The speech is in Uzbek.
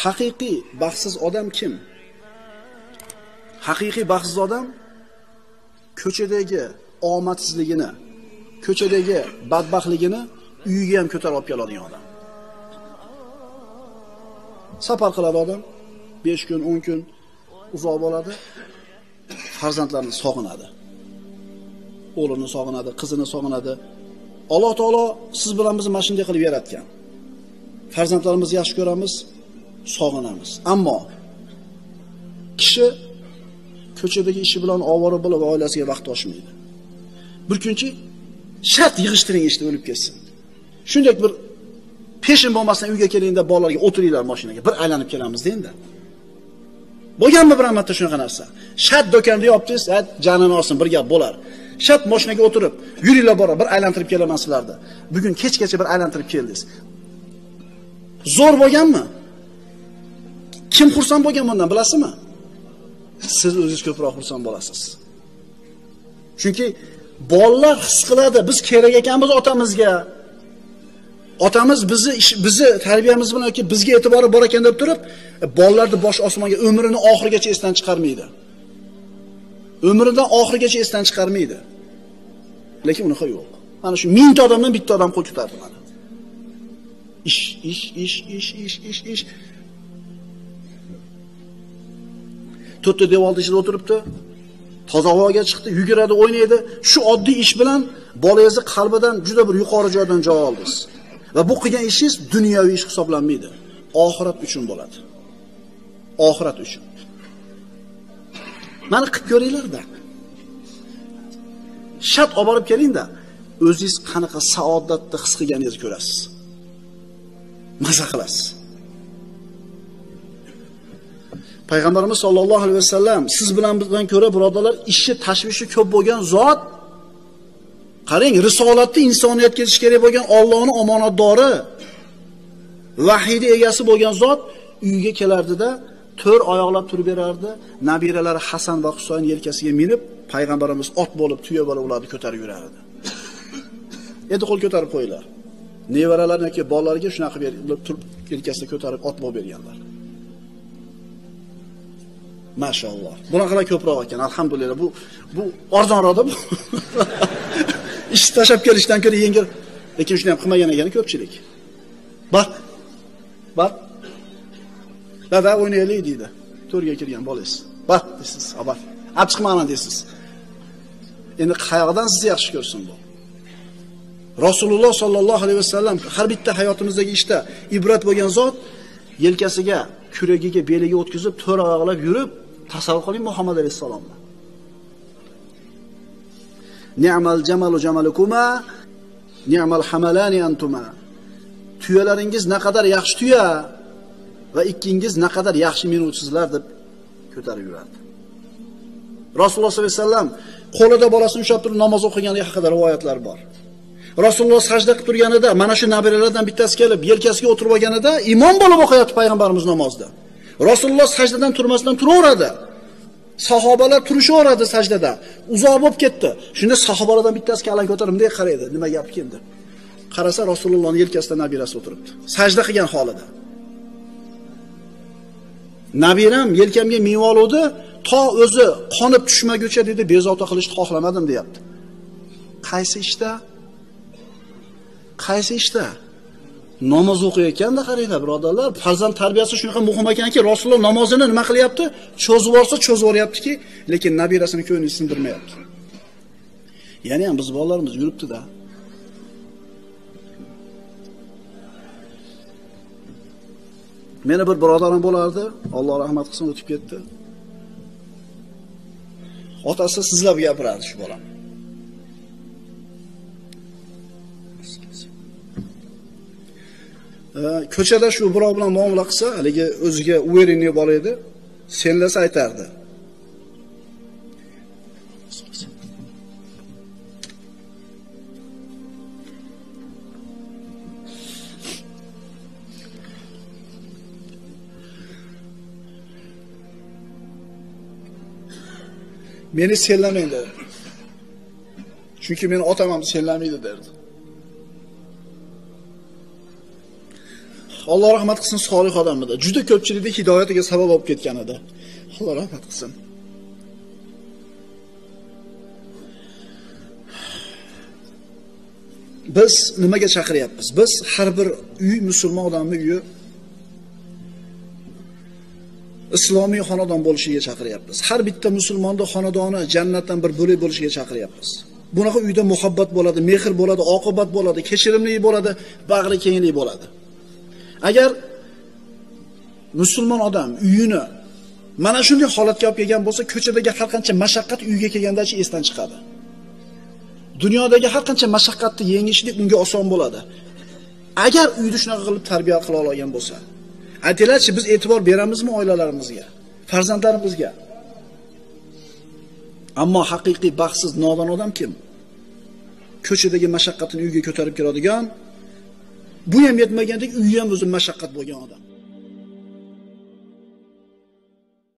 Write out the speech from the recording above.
haqiqiy baxtsiz odam kim? Haqiqiy baxtsiz odam ko'chadagi omadsizligini, ko'chadagi badbaxtligini uyiga ham ko'tarib olib keladigan odam. Safar qiladi odam, 5 kun, 10 kun uzoq bo'ladi. Farzandlarini sog'inadi. O'g'lini sog'inadi, qizini sog'inadi. Alloh taolo siz bilan bizni mana shunday qilib yaratgan. Farzandlarimizni yaxshi ko'ramiz, sog'inamiz. Ammo kishi ko'chadagi ishi bilan ovora bo'lib oilasiga vaqt ochmaydi. Bir kunchi shart yig'ishtiring ishni o'lib ketsin. Shunday bir peshin bo'lmasdan uyga kelingda bolalarga o'tiringlar mashinaga, bir aylanib kelamiz deydi. Bo'lganmi bir amatda shunaqa narsa? Shart do'konda yopdingiz, janini olsin, bir gap bo'lar. Shart mashinaga o'tirib, yuringlar bora, bir aylantirib kelaman sizlarni. Bugun kechgacha bir aylantirib keldingiz. Zo'r bo'lganmi? Kim xursand bo'lgan bundan bilasizmi? Siz o'zingiz ko'proq xursand bo'lasiz. Chunki bolalar his qiladi, biz kerak ekanmiz otamizga. Otamiz bizni tarbiyamiz bilan yoki bizga e'tibori bor ekan deb turib, bolalarni bosh osmonga umrini oxirigacha esdan chiqarmaydi. Umridan oxirigacha esdan chiqarmaydi. Lekin unaqa yo'q. Mana shu 1000 ta odamdan bitta odam qo'l ko'tardi mana. Ish. To'rtta devorning ichida o'tiribdi. Toza havoga chiqdi, yuguradi, o'ynaydi. Shu oddiy ish bilan bolangizni qalbidan juda bir yuqori joydan joy oldingiz. Va bu qilgan ishingiz dunyoviy ish hisoblanmaydi. Oxirat uchun bo'ladi. Oxirat uchun. Mana qilib ko'ringlar-da. Shart olib borib keling-da, o'zingiz qanaqa saodatni his qilganingizni ko'rasiz. Maza qilasiz. Payg'ambarimiz sollallohu alayhi vasallam siz bilan bizdan ko'ra birodarlar ishi tashvishi ko'p bo'lgan zot. Qarang, risolatni insoniyatga yetish kerak bo'lgan Allohning omonatdori, vahiyni egasi bo'lgan zot uyiga kelardida 4 oyoqlab turib berardi. Nabiralari Hasan va Husayn yelkasiga minib, payg'ambarimiz ot bo'lib, tuya bo'lib ularni ko'tarib yurardi. Endi qo'l ko'tarib qo'yinglar. Nevaralarni yoki bolalarga shunaqa qilib turib yelkasiga ko'tarib ot bo'lib berganlar. Mashalloh. Bunaqalar ko'proq ekan, alhamdulillah. Bu arzonroqda bu. Ish tashab kelishdan ko'ra yengil. Lekin shuni ham qilmagan ekan ko'pchilik. Bak. Dada o'ynaylik deydi. To'rga kirgan bolangiz. Bak deysiz, abar. Olib chiqmaman deysiz. Endi qayoqdan sizni yaxshi ko'rsin bu? Rasululloh sollallohu alayhi vasallam har bitta hayotimizdagi ishda ibrat bo'lgan zot yelkasiga, kuragiga, beliga o'tkazib, 4 oyoqlab yurib, tasavvur qiling Muhammad alayhisalomni. Ni'mal jamalu jamalukuma, ni'mal hamalani antuma. Tuyalaringiz naqadar yaxshi tuya va ikkingiz naqadar yaxshi minuvchisizlar deb ko'tarib yurardi. Rasululloh sollallohu alayhi vasallam qo'lida bolasini ushlab turib namoz o'qiganligi haqida rivoyatlar bor. Rasululloh sajda qilib turganida mana shu nabiralardan bittasi kelib yelkasiga o'tirib olganida imom bo'lib o'qiyapti payg'ambarimiz namozda. Rasululloh sajdadan turmasdan turaveradi. Sahobalar turishaveradi sajdada. Uzoq bo'lib ketdi. Shunda sahobalardan bittasi kalan ko'tarib bunday qaraydi. Nima gap endi? Qarasa Rasulullohning yelkasida nabirasi o'tiribdi. Sajda qilgan holida. Nabiram yelkamga minib oluvdi, to o'zi qonib tushmaguncha dedi, bezovta qilishni xohlamadim deyapti. Qaysi ishda? Namoz o'qiyotganda qaranglar birodarlar, farzand tarbiyasi shunaqa muhim ekanki, Rasululloh namozini nima qilyapti? Cho'zib olsa cho'zaveryaptiki, lekin nabirasini ko'nglini sindirmayapti. Ya'ni ham biz bolalarimiz yuribdi-da. Meni bir birodarim bo'lardi, Alloh rahmat qilsin, o'tib ketdi. Otasi sizlab gapirardi shu bolam. Ko'chada shu birov bilan muomala qilsa, haligi o'ziga uverenniy bola edi, senlasa aytardi. Meni senlamaydi dedi. Chunki meni otam ham senlamaydi derdi. Alloh rahmat qilsin, solih odam edi. Juda ko'pchilikning hidoyatiga sabab bo'lib ketgan edi. Alloh rahmat qilsin. Biz nimaga chaqiryapmiz? Biz har bir uy, musulmon odamning uyi islomiy xonadon bo'lishiga chaqiryapmiz. Har bitta musulmonning xonadoni jannatdan bir bo'lak bo'lishiga chaqiryapmiz. Bunaqa uyda muhabbat bo'ladi, mehr bo'ladi, oqibat bo'ladi, kechirimli bo'ladi, bag'ri kenglik bo'ladi. Agar musulmon odam uyini mana shunday holatga olib kelgan bo'lsa, ko'chadagi har qancha mashaqqat uyga kelgandachi esdan chiqadi. Dunyodagi har qancha mashaqqatni yengishlik unga oson bo'ladi. Agar uyni shunaqa qilib tarbiya qila olgan bo'lsa. Aytinglarchi, biz e'tibor beramizmi oilalarimizga, farzandlarimizga? Ammo haqiqiy baxtsiz nodon odam kim? Ko'chadagi mashaqqatini uyga ko'tarib keladigan, bu ham yetmagandek uyi ham o'zi mashaqqat bo'lgan odam.